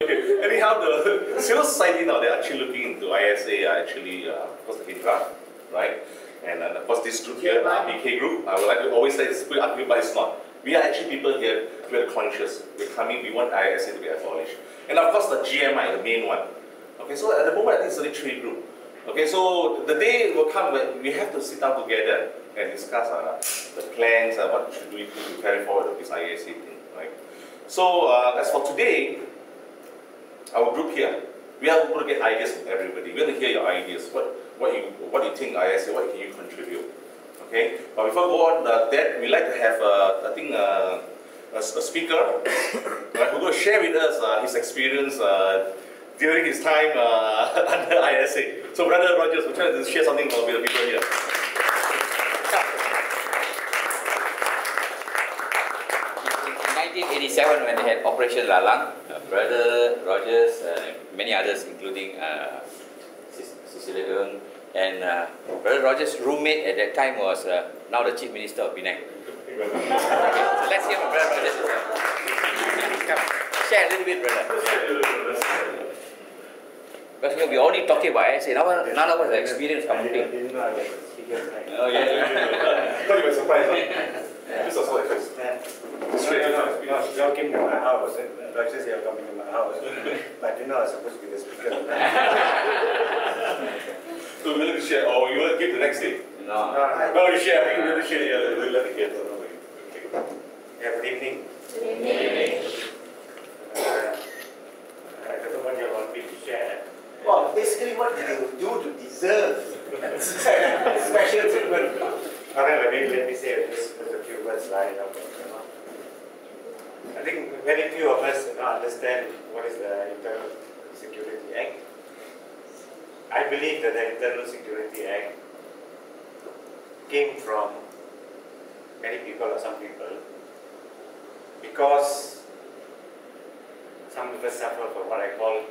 Okay. Anyhow, the civil society now, they're actually looking into ISA, actually, of course, the Hindra, right? And of course, this group here, BK group, I would like to always say it's pretty ugly, but it's not. We are actually people here, we are conscious. We're coming, we want ISA to be abolished. And of course, the GMI, the main one. Okay, so at the moment, I think it's only 3 group. Okay, so the day will come when we have to sit down together and discuss the plans and what should we do to carry forward with this ISA thing, right? So as for today, our group here, we are going to get ideas from everybody. We're going to hear your ideas. What you think ISA, what can you contribute? Okay, but before we go on that, we like to have I think a speaker right, who's going to share with us his experience during his time under ISA. So, Brother Rogers, we're trying to share something with the people here. In 1987, when they had Operation Lalang, Brother Rogers, many others, including Cecilia Ng, and Brother Rogers' roommate at that time was now the Chief Minister of Penang. Okay, so let's hear from Brother Rogers. Come, share a little bit, brother. Because we're only talking about ISA, none of us have experience computing. Oh, yeah. Thought you were surprised. This was what it was. Y'all came to my house, and Rogers, you're coming to my house. But you know, I was supposed to be the speaker. So we're going to share, or you want to give the next day? No, you share. I think we're going to share. Yeah, we'll let it get. Yeah, good evening. Good evening. I don't know what you want me to share. Well, basically, what did you do to deserve special treatment? Okay, let me say just a few words right now. I think very few of us understand what is the Internal Security Act. I believe that the Internal Security Act came from many people or some people because some of us suffer from what I call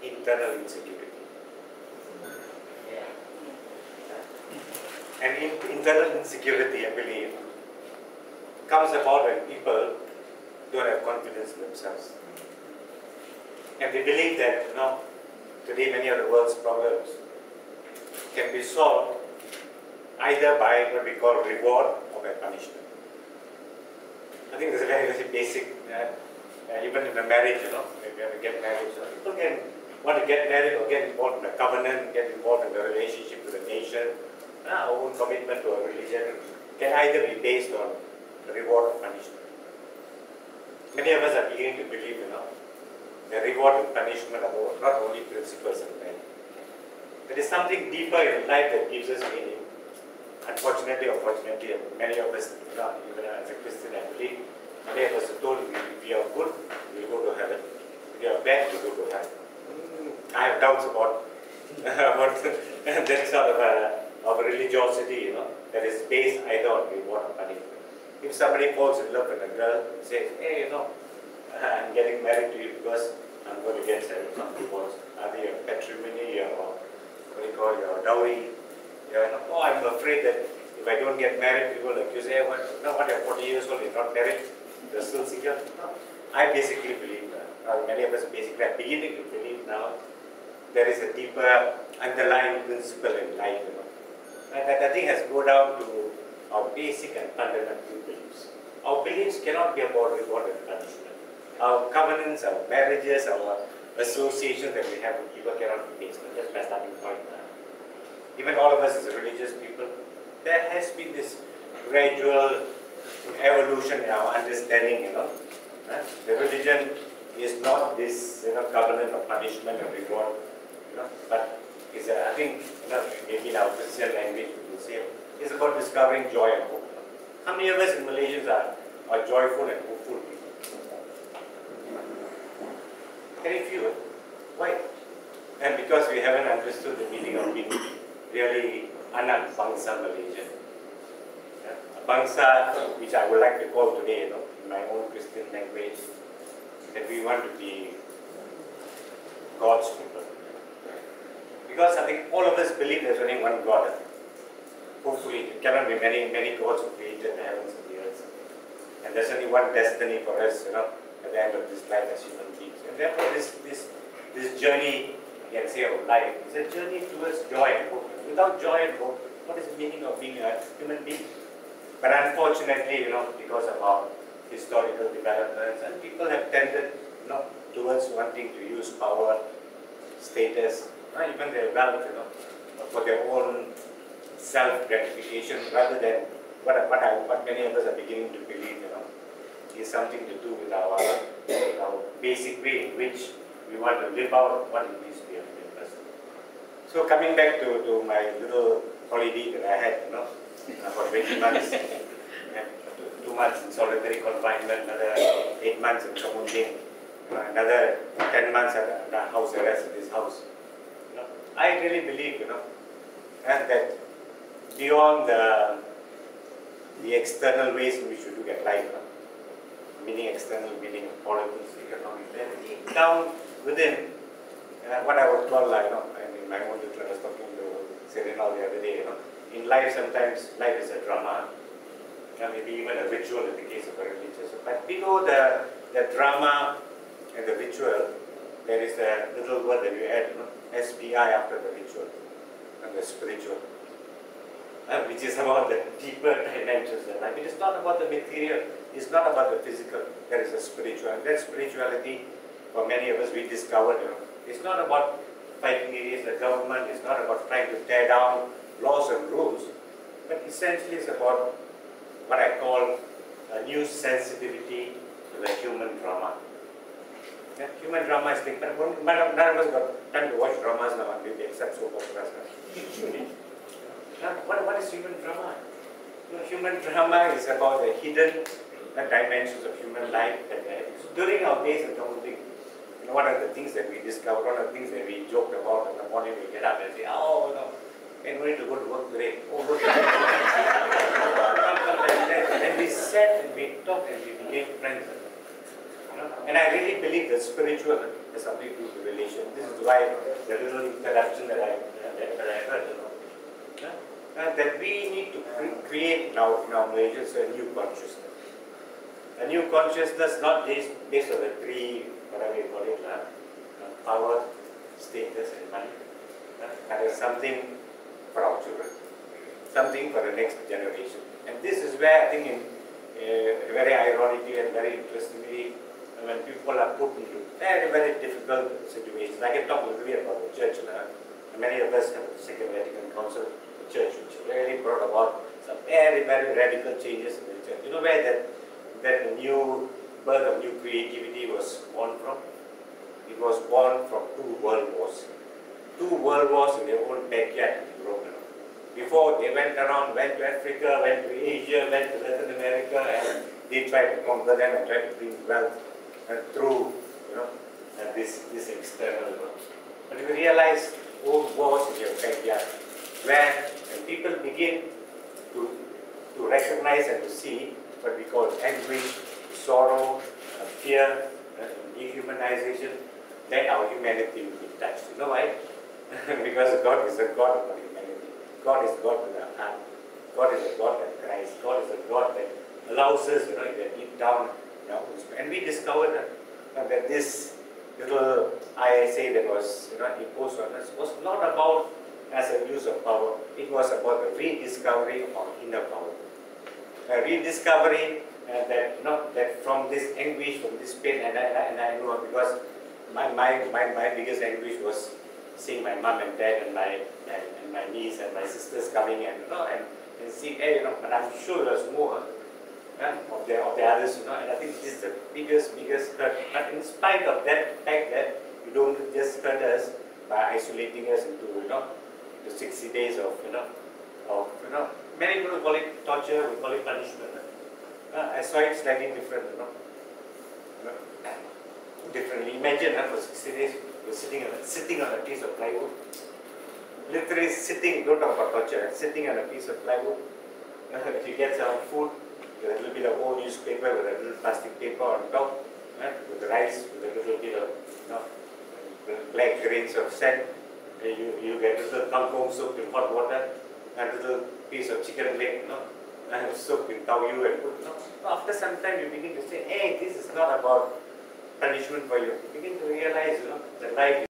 internal insecurity. And internal insecurity, I believe, comes about when people don't have confidence in themselves. And they believe that, today many of the world's problems can be solved either by what we call reward or by punishment. I think this is a very, very basic, even in a marriage, when we get married, people can want to get married or get involved in a covenant, get involved in a relationship with a nation. Our own commitment to a religion can either be based on reward or punishment. Many of us are beginning to believe, the reward and punishment are not only principles of men. There is something deeper in life that gives us meaning. Unfortunately or fortunately, many of us, even as a Christian, I believe, many of us are told if we are good, we will go to heaven. If we are bad, we will go to heaven. I have doubts about that sort of religiosity, that is based either on reward or punishment. If somebody falls in love with a girl and says, hey, I'm getting married to you because I'm going to get some rewards, either your patrimony or what do you call your dowry. I'm afraid that if I don't get married, people will accuse, hey, you're 40 years old, you're not married, you're still single. No. I basically believe that, many of us basically are beginning to believe now, there is a deeper underlying principle in life. And that I think has to go down to our basic and fundamental beliefs. Our beliefs cannot be about reward and punishment. Our covenants, our marriages, our associations that we have with people cannot be based on just my starting point. Even all of us as religious people, there has been this gradual evolution in our understanding, The religion is not this, covenant of punishment and reward, but it's I think, maybe in our Christian language we will say, it's about discovering joy and hope. How many of us in Malaysia are joyful and hopeful people? Very few. Why? And because we haven't understood the meaning of being really anak bangsa Malaysian. A bangsa, which I would like to call today, in my own Christian language, that we want to be God's people. Because I think all of us believe there's only one God. Hopefully, it cannot be many, many gods who created the heavens and the earth. And there's only one destiny for us, at the end of this life as human beings. And therefore, this journey, you can say, of life is a journey towards joy and hope. Without joy and hope, what is the meaning of being a human being? But unfortunately, because of our historical developments, and people have tended, towards wanting to use power, status, even their wealth, for their own self-gratification, rather than what many of us are beginning to believe, is something to do with our basic way in which we want to live out what it means to be a human person. So coming back to my little holiday that I had, for 20 months, 2 months in solitary confinement, another 8 months in Samunding, another 10 months at the house arrest in this house. I really believe, and that beyond the external ways in which we look at life, meaning external, meaning politics, economics, then deep down within, what I would call, and in my own little, I was talking to Serena the other day, in life sometimes life is a drama, maybe even a ritual in the case of a religious. But below the drama and the ritual, there is a little word that you add, SPI after the ritual, and the spiritual, which is about the deeper dimensions of life. It is not about the material, it's not about the physical, there is a spiritual. And that spirituality, for many of us, we discovered, it's not about fighting against the government, it's not about trying to tear down laws and rules, but essentially it's about what I call a new sensitivity to the human drama. Yeah, human drama is like, but none of us got time to watch dramas now, except soap operas. What is human drama? Human drama is about the hidden dimensions of human life. So during our days in Samunding, one of the things that we discovered, one of the things that we joked about in the morning, we get up and say, oh, no need to go to work today. Oh, go to work. And we sat and we talked and we became friends. And I really believe that spiritual has something to do with relation. This is why the little introduction that I heard, that we need to create now in our villages a new consciousness. A new consciousness not based on the three, whatever you call it, power, status and money. That is something for our children, something for the next generation. And this is where I think very ironically and very interestingly, when people are put into very, very difficult situations. I can talk a little bit about the church. Many of us have the Second Vatican Council, the church, which really brought about some very, very radical changes in the church. You know where that new birth of new creativity was born from? It was born from 2 world wars. 2 world wars in their own backyard in Europe. Before they went around, went to Africa, went to Asia, went to Latin America, and they tried to conquer them and tried to bring wealth through, this external world. But you realize old wars in your backyard, where when people begin to recognize and to see what we call anguish, sorrow, fear, dehumanization, then our humanity will be touched. You know why? Because God is a God of humanity. God is God with our heart. God is a God that cries. God is a God that allows us, deep down. And we discovered that this little ISA that was imposed on us was not about as a use of power. It was about the rediscovery of our inner power. A rediscovery that from this anguish, from this pain, and I know because my biggest anguish was seeing my mom and dad and my niece and my sisters coming and see, but I'm sure there's more. Of the others, and I think this is the biggest hurt. But in spite of that fact that you don't just hurt us by isolating us into, the 60 days of many people call it torture, we call it punishment. I saw it slightly different, differently. Imagine for 60 days you're sitting on a piece of plywood, literally sitting. Don't talk about torture. Sitting on a piece of plywood. You get some food. With a little bit of old newspaper, with a little plastic paper on top, with the rice, with a little bit of black grains of sand. You get a little kangkong soaked in hot water, and a little piece of chicken leg, soaked in tauyu and put. After some time, you begin to say, hey, this is not about punishment for you. You begin to realize, that life